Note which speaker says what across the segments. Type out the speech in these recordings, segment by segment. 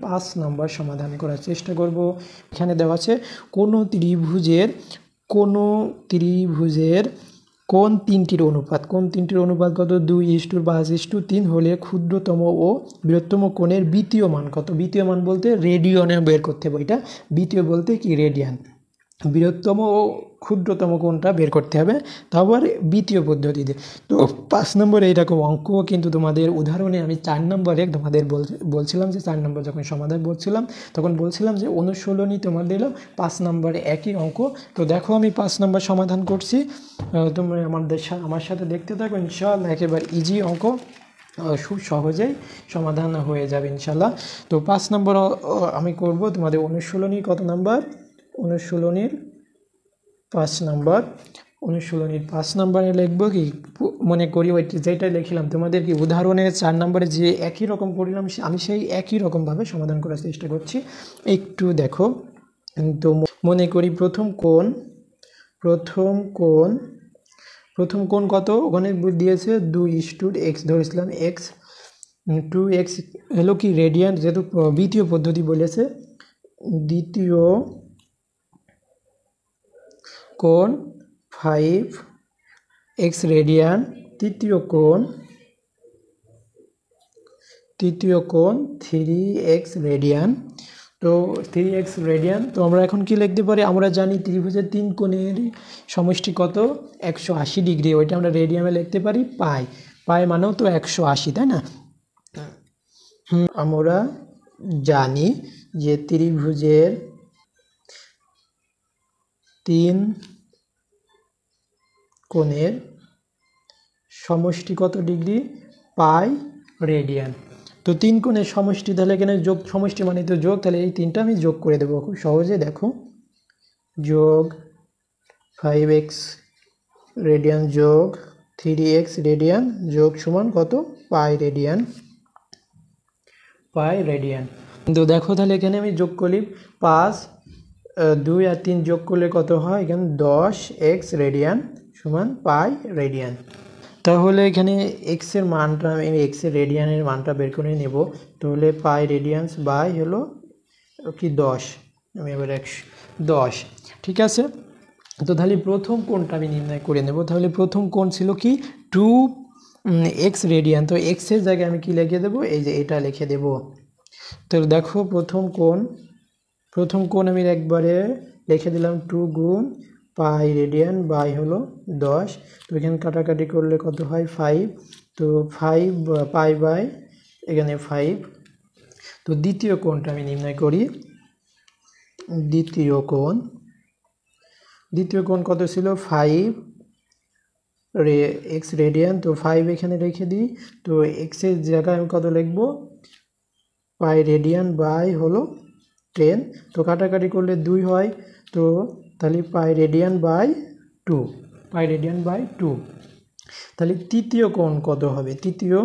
Speaker 1: 5 নম্বর সমাধান করার চেষ্টা করব। এখানে দেওয়া আছে কোনো ত্রিভুজের কোন তিনটির অনুপাত কত 2:5:3 হলে ক্ষুদ্রতম ও বৃহত্তম কোণের দ্বিতীয় মান কত। দ্বিতীয় মান বলতে রেডিয়ানে বের করতে হবে, এটা দ্বিতীয় বলতে কি রেডিয়ান, বৃহত্তম ও ক্ষুদ্রতম কোণটা বের করতে হবে, তারপর দ্বিতীয় পদ্ধতিতে। তো 5 নম্বরে এইরকম অঙ্ক কিন্তু তোমাদের উদাহরণে আমি 4 নম্বরে তোমাদের বলছিলাম যে 4 নম্বর যখন সমাধান বলছিলাম তখন বলছিলাম যে অনুশীলনী তোমাদের 5 নম্বরে একই অঙ্ক। তো দেখো আমি 5 নম্বর সমাধান করছি, তোমরা আমার সাথে দেখতে থাকো, ইনশাআল্লাহ একেবারে ইজি অঙ্ক, খুব সহজেই সমাধান হয়ে যাবে ইনশাআল্লাহ। তো 5 নম্বর আমি করব তোমাদের অনুশীলনী কত নাম্বার, অনুশীলনীর 5 নম্বর। অনুশীলনীর 5 নম্বরে লিখব কি, মনে করি ওই যেটা লিখলাম তোমাদের কি উদাহরণে 4 নম্বরে যে একই রকম করলাম আমি সেই একই রকমভাবে সমাধান করার চেষ্টা করছি, একটু দেখো। তো মনে করি প্রথম কোণ কত, ওখানে দিয়েছে 2:x, ধরেছিলাম x, 2x হলো কি রেডিয়ান, যেহেতু দ্বিতীয় পদ্ধতি বলেছে, দ্বিতীয় কোণ 5x রেডিয়ান, তৃতীয় কোণ 3x রেডিয়ান। তো 3x রেডিয়ান, তো আমরা এখন কি লিখতে পারি, আমরা জানি ত্রিভুজের 3 কোণের সমষ্টি কত 180 ডিগ্রি, ওইটা আমরা রেডিয়ানে লিখতে পারি পাই মানেও তো 180, তাই না। আমরা জানি যে ত্রিভুজের 3 কোণের সমষ্টি কত ডিগ্রি, পাই রেডিয়ান। তো 3 কোণের সমষ্টি, তাহলে এখানে যোগ, সমষ্টি মানে তো যোগ, তাহলে এই 3টা আমি যোগ করে দেবো খুব সহজে, দেখো যোগ 5x রেডিয়ান যোগ 3x রেডিয়ান যোগ সমান কত, পাই রেডিয়ান। তো দেখো তাহলে এখানে আমি যোগ করি 5, 2 আর 3 যোগ করলে কত হয়, এখানে 10x রেডিয়ান সমান পাই রেডিয়ান। তাহলে এখানে x এর মানটা, আমি x এর রেডিয়ানের মানটা বের করে নেব, তাহলে পাই রেডিয়ান্স বাই হলো কি 10, আমি এবার 10, ঠিক আছে। তো তাহলে প্রথম কোণটা আমি নির্ণয় করে নেব, তাহলে প্রথম কোণ ছিল কি 2x রেডিয়ান, তো x এর জায়গায় আমি কি লিখে দেবো, এই যে এটা লিখে দেব। তো দেখো প্রথম কোণ আমি একবারে লিখে দিলাম 2 গুণ পাই রেডিয়ান বাই হলো 10, তো এখানে কাটাকাটি করলে কত হয় 5, তো 5 পাই বাই এখানে 5। তো দ্বিতীয় কোণটা আমি নির্ণয় করি, দ্বিতীয় কোণ কত ছিল 5x রেডিয়ান, তো 5 এখানে রেখে দিই, তো x এর জায়গায় আমি কত লিখবো, পাই রেডিয়ান বাই হলো 10, তো কাটাকাটি করলে 2 হয়, তো তাহলে পাই রেডিয়ান বাই 2, তাহলে তৃতীয় কোণ কত হবে, তৃতীয়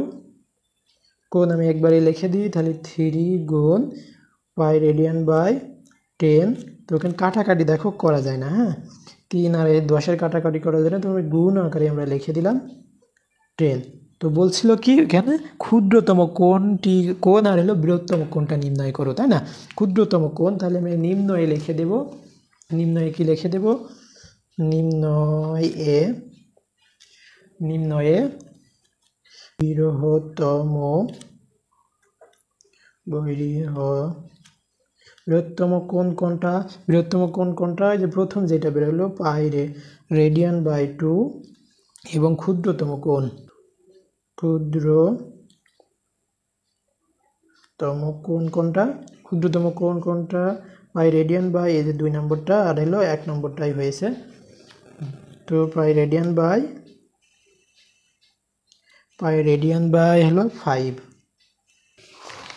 Speaker 1: কোণ আমি একবারে লিখে দিই, তাহলে 3 গুণ পাই রেডিয়ান বাই 10, তো এখানে কাটাকাটি দেখো করা যায় না, হ্যাঁ 3 আর 10-এর কাটাকাটি করা যায় না, তো গুণ আকারে আমরা লিখে দিলাম 10। তো বলছিল কি এখানে ক্ষুদ্রতম কোণ আর হলো বৃহত্তম কোণটা নির্ণয় করো, তাই না, ক্ষুদ্রতম কোণ, তাহলে আমি নিম্নয়ে লিখে দেব, নিম্নয়ে কি লিখে দেব, নিম্নয়ে বৃহত্তম কোণ কোনটা, যে প্রথম যেটা বের হলো পাই রেডিয়ান বাই 2, এবং ক্ষুদ্রতম কোণ কোনটা পাই রেডিয়ান বাই, এই যে 2 নম্বরটা আর হলো 1 নম্বরটাই হয়েছে, তো পাই রেডিয়ান বাই হলো 5।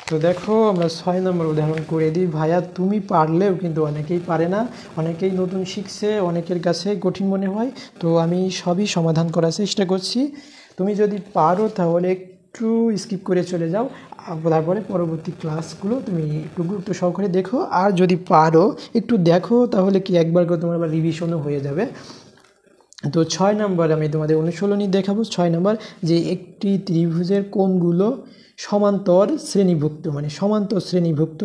Speaker 1: তো দেখো আমরা 6 নম্বর উদাহরণ করে দিই। ভাইয়া তুমি পারলেও কিন্তু অনেকেই পারে না, অনেকেই নতুন শিখছে, অনেকের কাছে কঠিন মনে হয়, তো আমি সবই সমাধান করার চেষ্টা করছি। তুমি যদি পারো তাহলে একটু স্কিপ করে চলে যাও, তারপরে পরবর্তী ক্লাসগুলো তুমি একটু গুরুত্ব সহকারে দেখো, আর যদি পারো একটু দেখো, তাহলে কি একবার করে তোমার আবার রিভিশনও হয়ে যাবে। তো 6 নম্বর আমি তোমাদের অনুশীলনী দেখাবো। 6 নম্বর, যে একটি ত্রিভুজের কোণগুলো সমান্তর শ্রেণীভুক্ত, মানে সমান্তর শ্রেণীভুক্ত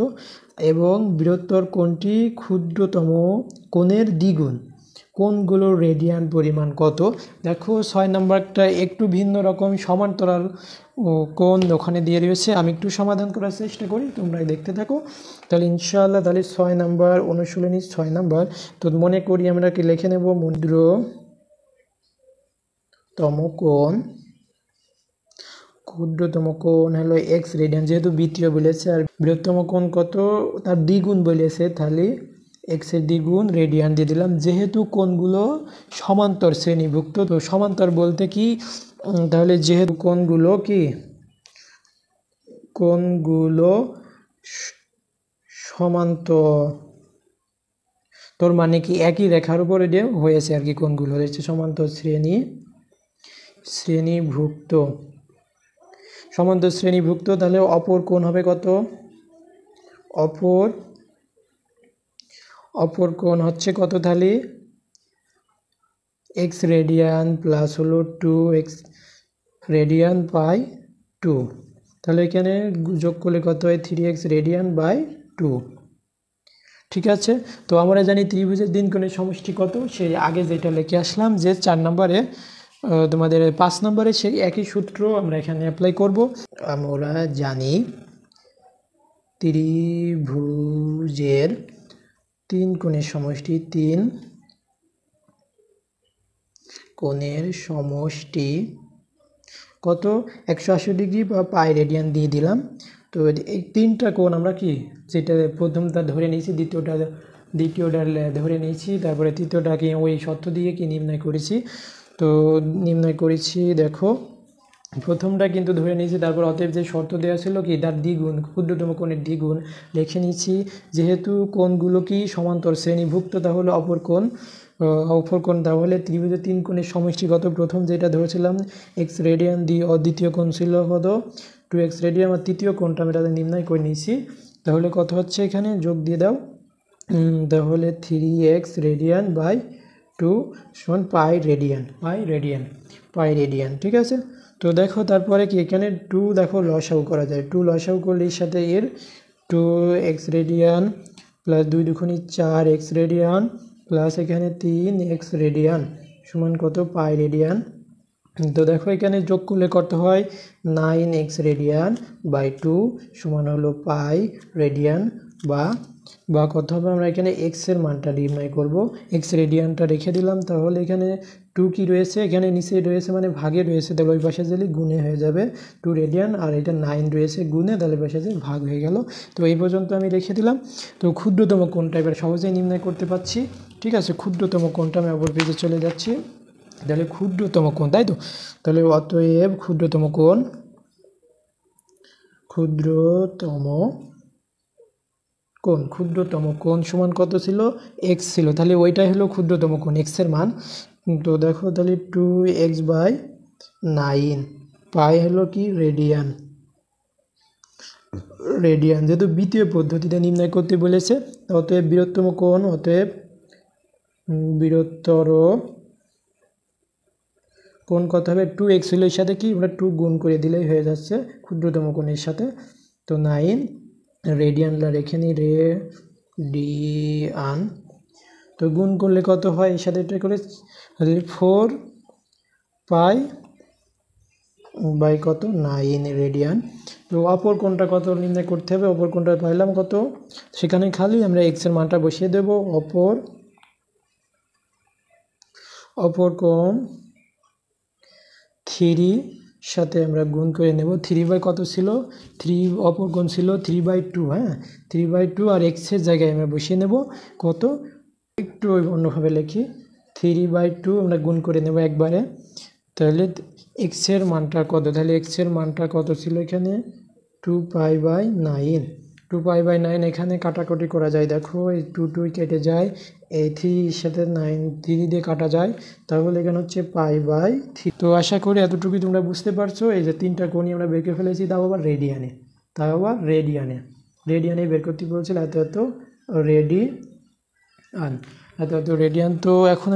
Speaker 1: এবং বৃহত্তর কোণটি ক্ষুদ্রতম কোণের দ্বিগুণ। কোণগুলোর রেডিয়ান পরিমাণ কত? দেখো 6 নম্বরটা একটু ভিন্ন রকম, সমান্তরাল কোণ ওখানে দিয়ে রয়েছে। আমি একটু সমাধান করার চেষ্টা করি, তোমরা দেখতে থাকো। তাহলে ইনশাআল্লাহ তাহলে 6 নম্বর অনুশীলনী 6 নম্বর। তো মনে করি আমরা কি লিখে নেব, ক্ষুদ্রতম কোণ হলো x রেডিয়ান, যেহেতু দ্বিতীয় বলেছে, আর বৃহত্তম কোণ কত তার দ্বিগুণ বলেছে, তাহলে x এর দ্বিগুণ রেডিয়ান দিয়ে দিলাম। যেহেতু কোণগুলো সমান্তর শ্রেণীভুক্ত, তো সমান্তর বলতে কি, তাহলে যেহেতু কোণগুলো সমান্তর, তোর মানে কি একই রেখার উপরে দিয়ে হয়েছে আর কি, কোণগুলো হচ্ছে সমান্তর শ্রেণীভুক্ত। তাহলে অপর কোণ হবে কত? অপর কোণ হচ্ছে কত? তাহলে x রেডিয়ান প্লাস হলো 2x রেডিয়ান বাই 2। তাহলে এখানে যোগ করলে কত হয়? 3x radian by 2। ঠিক আছে, তো আমরা জানি ত্রিভুজের তিন কোণের সমষ্টি কত, সেই আগে যেটা লিখে আসলাম, যে 4 নম্বরে তোমাদের 5 নম্বরে সেই একই সূত্র আমরা এখানে অ্যাপ্লাই করব। আমরা জানি ত্রিভুজের তিন কোণের সমষ্টি, কত? 180 ডিগ্রি বা পাই রেডিয়ান দিয়ে দিলাম। তো এই তিনটা কোণ আমরা কি, যেটা প্রথমটা ধরে নিয়েছি, দ্বিতীয়টা ধরে নিয়েছি, তারপরে তৃতীয়টাকে ওই শর্ত দিয়ে কি নির্ণয় করেছি। দেখো প্রথমটা কিন্তু ধরে নিয়েছি, তারপর অতএব যে শর্ত দেওয়া ছিল কি, তার দ্বিগুণ, ক্ষুদ্রতম কোণের দ্বিগুণ লিখে নিচ্ছি। যেহেতু কোণগুলো কি সমান্তর শ্রেণীভুক্ত, তাহলে অপর কোণ তাহলে ত্রিভুজের তিন কোণের সমষ্টিগত, প্রথম যেটা ধরেছিলাম x রেডিয়ান দিয়ে, দ্বিতীয় কোণ ছিল কত? 2x রেডিয়ান, আর তৃতীয় কোণটা আমি তাদের নির্ণয় করে নিয়েছি। তাহলে কত হচ্ছে এখানে যোগ দিয়ে দাও, তাহলে 3x রেডিয়ান বাই 2 সমান পাই রেডিয়ান। ঠিক আছে, তো দেখো তারপরে কি এখানে 2 দেখো লসাগু করা যায়, 2 লসাগু করলে এর সাথে এর 2x রেডিয়ান প্লাস 2 দুগুণে 4x রেডিয়ান প্লাস এখানে 3x রেডিয়ান সমান কত? পাই রেডিয়ান। তো দেখো এখানে যোগ করলে কত হয়? 9x রেডিয়ান বাই 2 সমান হলো পাই রেডিয়ান, বা কত হবে? আমরা এখানে x এর মানটা নির্ণয় করব। x রেডিয়ানটা রেখে দিলাম, তাহলে এখানে 2 কি রয়েছে, এখানে নিচে রয়েছে মানে ভাগে রয়েছে, তাহলে ওই পাশে গেলে গুণে হয়ে যাবে 2 রেডিয়ান, আর এটা 9 রয়েছে গুণে, তাহলে পাশে যে ভাগ হয়ে গেল। তো এই পর্যন্ত আমি রেখে দিলাম। তো ক্ষুদ্রতম কোণটা এবার সহজেই নির্ণয় করতে পারছি। ঠিক আছে, ক্ষুদ্রতম কোণটা আমি অপর পেজে চলে যাচ্ছি। তাহলে ক্ষুদ্রতম কোণ, তাই তো, তাহলে অতএব ক্ষুদ্রতম কোণ সমান কত ছিল? x ছিল, তাহলে ওইটাই হলো ক্ষুদ্রতম কোণ, x এর মান। তো দেখো তাহলে 2x বাই 9 পাই হলো কি? রেডিয়ান। যেহেতু দ্বিতীয় পদ্ধতিতে নির্ণয় করতে বলেছে, অতএব বৃহত্তর কোণ কত হবে? 2x হলো এর সাথে কি আমরা 2 গুণ করে দিলেই হয়ে যাচ্ছে ক্ষুদ্রতম কোণের সাথে। তো 9 রেডিয়ানটা রেখে নিই, রেডিয়ান। তো গুণ করলে কত হয় এর সাথে? এটা করে 4 পাই বাই কত? 9 রেডিয়ান। তো অপর কোণটা কত নির্ণয় করতে হবে? অপর কোণটা পাইলাম কত, সেখানে খালি আমরা x এর মানটা বসিয়ে দেব। অপর কোণ 3 সাথে আমরা গুণ করে নেব। 3 বাই কত ছিল? 3 অপর কোণ ছিল 3/2। হ্যাঁ, 3/2, আর x এর জায়গায় আমরা বসিয়ে নেব কত, একটু অন্যভাবে লিখি, 3/2 আমরা গুণ করে নেব একবারে। তাহলে x এর মানটা কত? তাহলে x এর মানটা কত ছিল এখানে? 2π/9। 2π/9 এখানে কাটাকুটি করা যায়, দেখো এই 2 কেটে যায়, এই 3 এর সাথে 9 3 দিয়ে কাটা যায়, তাহলে এখানে হচ্ছে π/3। তো আশা করি এতটুকুই তোমরা বুঝতে পারছো। এই যে তিনটা কোণই আমরা বের করে ফেলেছি, তাও আবার রেডিয়ানে বের করতে বলছিল, এত রেডিয়ান। তো এখন